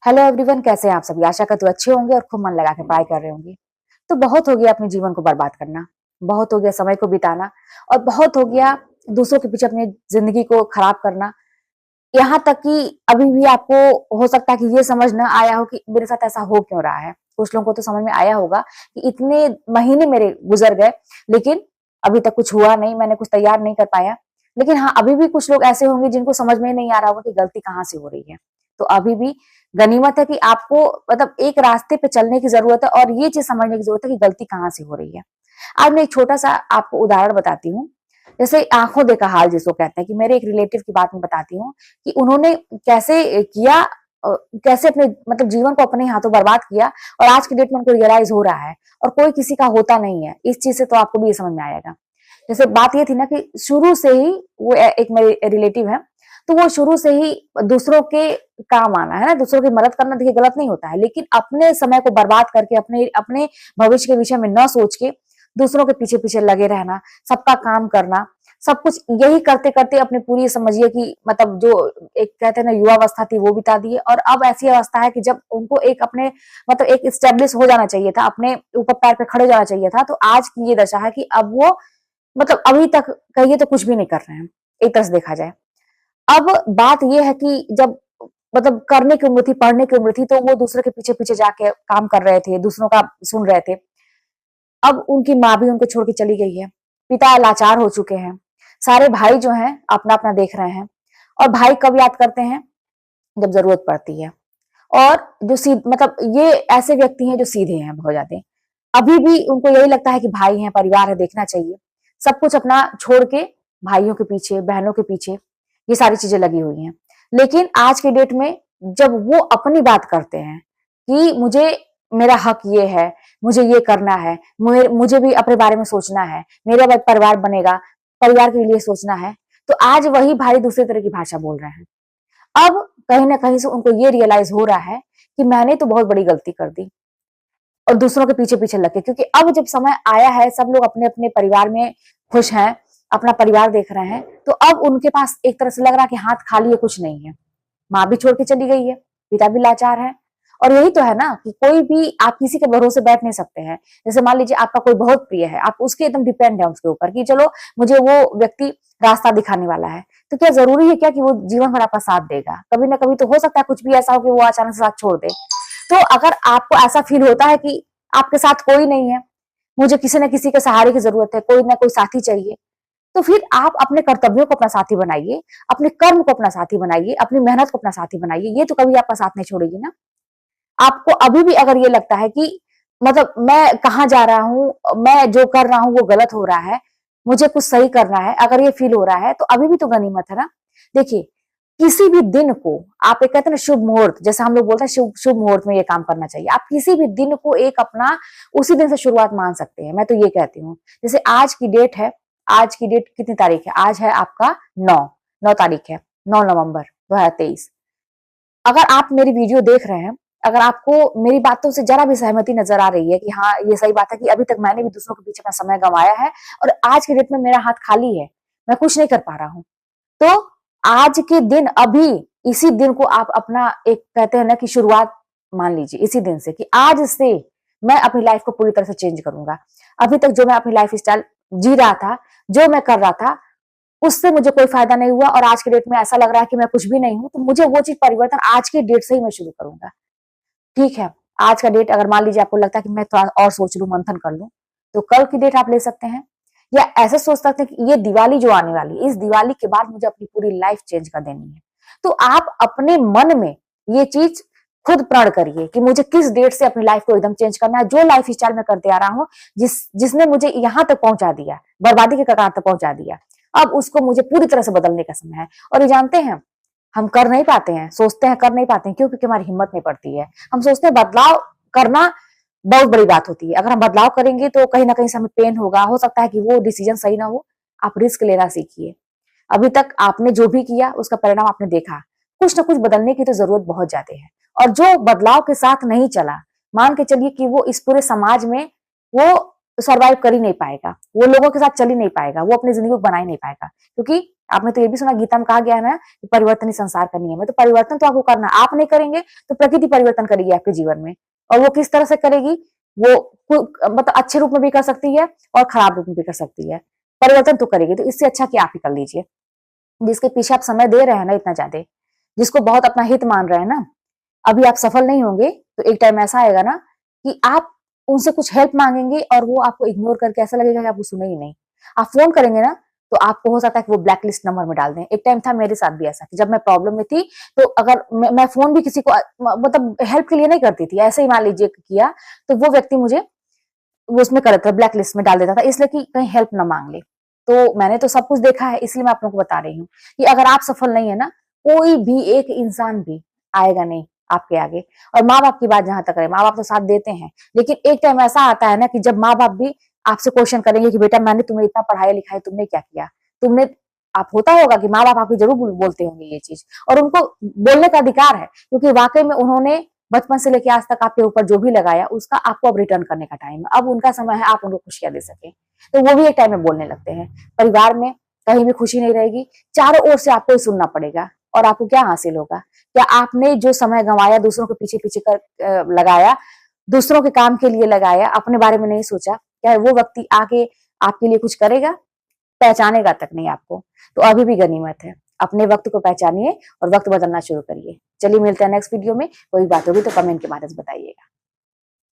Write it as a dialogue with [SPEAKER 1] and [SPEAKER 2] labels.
[SPEAKER 1] Hello everyone, कैसे हैं आप सभी। आशा करते हुए अच्छे होंगे और खूब मन लगा के पढ़ाई कर रहे होंगे। तो बहुत हो गया अपने जीवन को बर्बाद करना, बहुत हो गया समय को बिताना, और बहुत हो गया दूसरों के पीछे अपनी जिंदगी को खराब करना। यहाँ तक कि अभी भी आपको हो सकता है कि ये समझ न आया हो कि मेरे साथ ऐसा हो क्यों रहा है। कुछ लोगों को तो समझ में आया होगा कि इतने महीने मेरे गुजर गए, लेकिन अभी तक कुछ हुआ नहीं, मैंने कुछ तैयार नहीं कर पाया। लेकिन हाँ, अभी भी कुछ लोग ऐसे होंगे जिनको समझ में नहीं आ रहा होगा कि गलती कहाँ से हो रही है। तो अभी भी गनीमत है कि आपको मतलब एक रास्ते पे चलने की जरूरत है और ये चीज समझने की जरूरत है कि गलती कहाँ से हो रही है। आज मैं एक छोटा सा आपको उदाहरण बताती हूँ। जैसे आंखों देखा हाल जिसको कहते हैं, कि मेरे एक रिलेटिव की बात मैं बताती हूँ कि उन्होंने कैसे किया, कैसे अपने मतलब जीवन को अपने हाथों बर्बाद किया, और आज की डेट में उनको रियलाइज हो रहा है। और कोई किसी का होता नहीं है इस चीज से, तो आपको भी ये समझ में आएगा। जैसे बात ये थी ना कि शुरू से ही वो एक मेरे रिलेटिव है, तो वो शुरू से ही दूसरों के काम आना है ना, दूसरों की मदद करना देखिए गलत नहीं होता है, लेकिन अपने समय को बर्बाद करके अपने अपने भविष्य के विषय में न सोच के दूसरों के पीछे पीछे लगे रहना, सबका काम करना, सब कुछ यही करते करते अपने पूरी समझिए कि मतलब जो एक कहते हैं ना युवावस्था थी वो बिता दी है। और अब ऐसी अवस्था है कि जब उनको एक अपने मतलब एक स्टेब्लिश हो जाना चाहिए था, अपने ऊपर पैर पे खड़े हो जाना चाहिए था, तो आज की ये दशा है कि अब वो मतलब अभी तक कहिए तो कुछ भी नहीं कर रहे हैं, एक तरह से देखा जाए। अब बात ये है कि जब मतलब करने की उम्र थी, पढ़ने की उम्र थी, तो वो दूसरे के पीछे पीछे जाके काम कर रहे थे, दूसरों का सुन रहे थे। अब उनकी माँ भी उनको छोड़ के चली गई है, पिता लाचार हो चुके हैं, सारे भाई जो हैं अपना अपना देख रहे हैं। और भाई कब याद करते हैं? जब जरूरत पड़ती है। और जो मतलब ये ऐसे व्यक्ति हैं जो सीधे हैं बहुत ज्यादा। अभी भी उनको यही लगता है कि भाई हैं, परिवार है, देखना चाहिए। सब कुछ अपना छोड़ के भाइयों के पीछे, बहनों के पीछे ये सारी चीजें लगी हुई हैं। लेकिन आज के डेट में जब वो अपनी बात करते हैं कि मुझे मेरा हक ये है, मुझे ये करना है, मुझे भी अपने बारे में सोचना है, मेरा भी परिवार बनेगा, परिवार के लिए सोचना है, तो आज वही भाई दूसरी तरह की भाषा बोल रहे हैं। अब कहीं ना कहीं से उनको ये रियलाइज हो रहा है कि मैंने तो बहुत बड़ी गलती कर दी, और दूसरों के पीछे पीछे लगे, क्योंकि अब जब समय आया है, सब लोग अपने अपने परिवार में खुश हैं, अपना परिवार देख रहे हैं, तो अब उनके पास एक तरह से लग रहा है कि हाथ खाली है, कुछ नहीं है। माँ भी छोड़ के चली गई है, पिता भी लाचार है। और यही तो है ना कि कोई भी आप किसी के भरोसे बैठ नहीं सकते हैं। जैसे मान लीजिए आपका कोई बहुत प्रिय है, आप उसके एकदम डिपेंड है उसके ऊपर कि चलो मुझे वो व्यक्ति रास्ता दिखाने वाला है, तो क्या जरूरी है क्या कि वो जीवन भर आपका साथ देगा? कभी ना कभी तो हो सकता है कुछ भी ऐसा हो कि वो अचानक से साथ छोड़ दे। तो अगर आपको ऐसा फील होता है कि आपके साथ कोई नहीं है, मुझे किसी न किसी के सहारे की जरूरत है, कोई ना कोई साथी चाहिए, तो फिर आप अपने कर्तव्यों को अपना साथी बनाइए, अपने कर्म को अपना साथी बनाइए, अपनी मेहनत को अपना साथी बनाइए। ये तो कभी आपका साथ नहीं छोड़ेगी ना। आपको अभी भी अगर ये लगता है कि मतलब मैं कहाँ जा रहा हूँ, मैं जो कर रहा हूँ वो गलत हो रहा है, मुझे कुछ सही करना है, अगर ये फील हो रहा है, तो अभी भी तो गनीमत है ना। देखिए, किसी भी दिन को आप एक कहते हैं ना शुभ मुहूर्त, जैसे हम लोग बोलते हैं शुभ शुभ मुहूर्त में ये काम करना चाहिए। आप किसी भी दिन को एक अपना उसी दिन से शुरुआत मान सकते हैं, मैं तो ये कहती हूँ। जैसे आज की डेट है, आज की डेट कितनी तारीख है? आज है आपका 9 तारीख है, 9 नवंबर 2023। अगर आप मेरी वीडियो देख रहे हैं, अगर आपको मेरी बातों से जरा भी सहमति नजर आ रही है कि हाँ ये सही बात है कि अभी तक मैंने भी दूसरों के पीछे अपना समय गंवाया है, और आज के डेट में मेरा हाथ खाली है, मैं कुछ नहीं कर पा रहा हूँ, तो आज के दिन अभी इसी दिन को आप अपना एक कहते हैं ना कि शुरुआत मान लीजिए इसी दिन से, कि आज से मैं अपनी लाइफ को पूरी तरह से चेंज करूंगा। अभी तक जो मैं अपनी लाइफ स्टाइल जी रहा था, जो मैं कर रहा था, उससे मुझे कोई फायदा नहीं हुआ, और आज के डेट में ऐसा लग रहा है कि मैं कुछ भी नहीं हूं, तो मुझे वो चीज परिवर्तन आज के डेट से ही मैं शुरू करूंगा। ठीक है, आज का डेट अगर मान लीजिए आपको लगता है कि मैं थोड़ा और सोच लूं, मंथन कर लूं, तो कल की डेट आप ले सकते हैं। या ऐसे सोच सकते हैं कि ये दिवाली जो आने वाली है, इस दिवाली के बाद मुझे अपनी पूरी लाइफ चेंज कर देनी है। तो आप अपने मन में ये चीज खुद प्रण करिए कि मुझे किस डेट से अपनी लाइफ को एकदम चेंज करना है। जो लाइफ स्टाइल में करते आ रहा हूँ, जिसने मुझे यहाँ तक पहुंचा दिया, बर्बादी के कगार तक पहुंचा दिया, अब उसको मुझे पूरी तरह से बदलने का समय है। और ये जानते हैं, हम कर नहीं पाते हैं, सोचते हैं कर नहीं पाते हैं, क्यों? क्योंकि हमारी हिम्मत नहीं पड़ती है। हम सोचते हैं बदलाव करना बहुत बड़ी बात होती है। अगर हम बदलाव करेंगे तो कहीं ना कहीं से हमें पेन होगा, हो सकता है कि वो डिसीजन सही ना हो। आप रिस्क लेना सीखिए। अभी तक आपने जो भी किया उसका परिणाम आपने देखा, कुछ ना कुछ बदलने की तो जरूरत बहुत ज्यादा है। और जो बदलाव के साथ नहीं चला, मान के चलिए कि वो इस पूरे समाज में वो सर्वाइव कर ही नहीं पाएगा, वो लोगों के साथ चल ही नहीं पाएगा, वो अपनी जिंदगी को बना ही नहीं पाएगा। क्योंकि आपने तो ये भी सुना, गीता में कहा गया है ना कि परिवर्तन ही संसार का नियम है। तो परिवर्तन तो आपको करना, आप नहीं करेंगे तो प्रकृति परिवर्तन करेगी आपके जीवन में। और वो किस तरह से करेगी, वो मतलब अच्छे रूप में भी कर सकती है और खराब रूप में भी कर सकती है, परिवर्तन तो करेगी। तो इससे अच्छा कि आप ही कर लीजिए। जिसके पीछे आप समय दे रहे हैं ना इतना ज्यादा, जिसको बहुत अपना हित मान रहे हैं ना, अभी आप सफल नहीं होंगे तो एक टाइम ऐसा आएगा ना कि आप उनसे कुछ हेल्प मांगेंगे और वो आपको इग्नोर करके ऐसा लगेगा कि आपको सुने ही नहीं। आप फोन करेंगे ना तो आपको हो सकता है कि वो ब्लैक लिस्ट नंबर में डाल दें। एक टाइम था मेरे साथ भी ऐसा कि जब मैं प्रॉब्लम में थी तो अगर मैं फोन भी किसी को मतलब हेल्प के लिए नहीं करती थी, ऐसे ही मान लीजिए किया, तो वो व्यक्ति मुझे वो उसमें कर देता था, ब्लैक लिस्ट में डाल देता था, इसलिए कि कहीं हेल्प ना मांग ले। तो मैंने तो सब कुछ देखा है, इसलिए मैं आप लोगों को बता रही हूँ कि अगर आप सफल नहीं है ना, कोई भी एक इंसान भी आएगा नहीं आपके आगे। और माँ बाप की बात जहां तक है, माँ बाप तो साथ देते हैं, लेकिन एक टाइम ऐसा आता है ना कि जब माँ बाप भी आपसे क्वेश्चन करेंगे कि बेटा मैंने तुम्हें इतना पढ़ाया लिखाया, तुमने क्या किया, तुमने आप होता होगा कि माँ बाप आपको जरूर बोलते होंगे ये चीज, और उनको बोलने का अधिकार है, क्योंकि वाकई में उन्होंने बचपन से लेके आज तक आपके ऊपर जो भी लगाया उसका आपको अब रिटर्न करने का टाइम है। अब उनका समय है आप उनको खुशियां दे सके, तो वो भी एक टाइम में बोलने लगते हैं। परिवार में कहीं भी खुशी नहीं रहेगी, चारों ओर से आपको ही सुनना पड़ेगा, और आपको क्या हासिल होगा? क्या आपने जो समय गंवाया दूसरों के पीछे पीछे कर लगाया, दूसरों के काम के लिए लगाया, अपने बारे में नहीं सोचा, क्या वो व्यक्ति आके आपके लिए कुछ करेगा? पहचानेगा तक नहीं आपको। तो अभी भी गनीमत है, अपने वक्त को पहचानिए और वक्त बदलना शुरू करिए। चलिए मिलते हैं नेक्स्ट वीडियो में, कोई बात होगी तो कमेंट के माध्यम से बताइए।